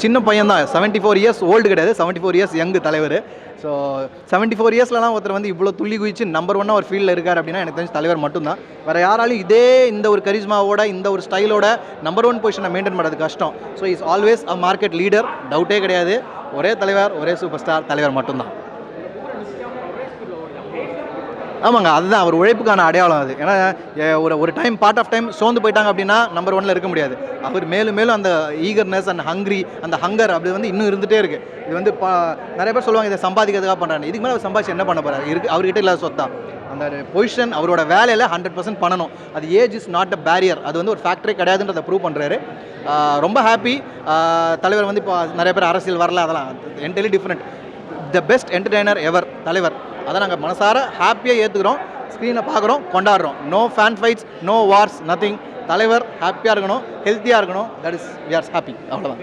சின்ன பையன் தான், 74 இயர்ஸ் ஓல்டு கிடையாது, 74 இயர்ஸ் யங் தலைவர். ஸோ 74 இயர்ஸ்லாம் ஒருத்தர் வந்து இவ்வளோ துள்ளி குதிச்சு நம்பர் 1 ஒரு ஃபீல்டில் இருக்கார் அப்படின்னா எனக்கு தெரிஞ்ச தலைவர் மட்டும்தான். வேறு யாராலையும் இந்த ஒரு கரிஸ்மாவோட இந்த ஒரு ஸ்டைலோட நம்பர் 1 பொசிஷனை மெயின்டைன் பண்ணுறது கஷ்டம். So is always a market leader, டவுட்டே கிடையாது. ஒரே தலைவர், ஒரே சூப்பர் ஸ்டார், தலைவர் மட்டும்தான். ஆமாங்க, அதுதான் அவர் உழைப்புக்கான அடையாளம் அது. ஏன்னா ஒரு டைம் பார்ட் ஆஃப் டைம் சோர்ந்து போயிட்டாங்க அப்படின்னா நம்பர் 1 இருக்க முடியாது. அவர் மேலும் மேலும் அந்த ஈகர்னஸ் அண்ட் அந்த ஹங்கர் அப்படி வந்து இன்னும் இருந்துகிட்டே இருக்குது. இது வந்து நிறைய பேர் சொல்லுவாங்க இதை சம்பாதிக்கிறதுக்காக பண்ணுறாங்க. இதுக்கு மேலே அவர் சம்பாதிச்சு என்ன பண்ண போகிறார்? அவர்கிட்ட இல்லாத சொத்தா அந்த பொசிஷன் அவரோட வேலையில் 100% பண்ணணும். அது age is not a barrier, அது வந்து ஒரு ஃபேக்டரே கிடையாதுன்றதை ப்ரூவ் பண்ணுறாரு. ரொம்ப ஹாப்பி. தலைவர் வந்து இப்போ நிறைய பேர் அரசியல் வரல, அதெல்லாம் entirely different. The best entertainer ever தலைவர். அதை நாங்கள் மனசார ஹாப்பியாக ஏற்றுக்கிறோம். ஸ்க்ரீனை பார்க்குறோம், கொண்டாடுறோம். No fan fights, no wars, nothing. தலைவர் ஹாப்பியாக இருக்கணும், ஹெல்த்தியாக இருக்கணும். That is we are happy. அவ்வளோதான்.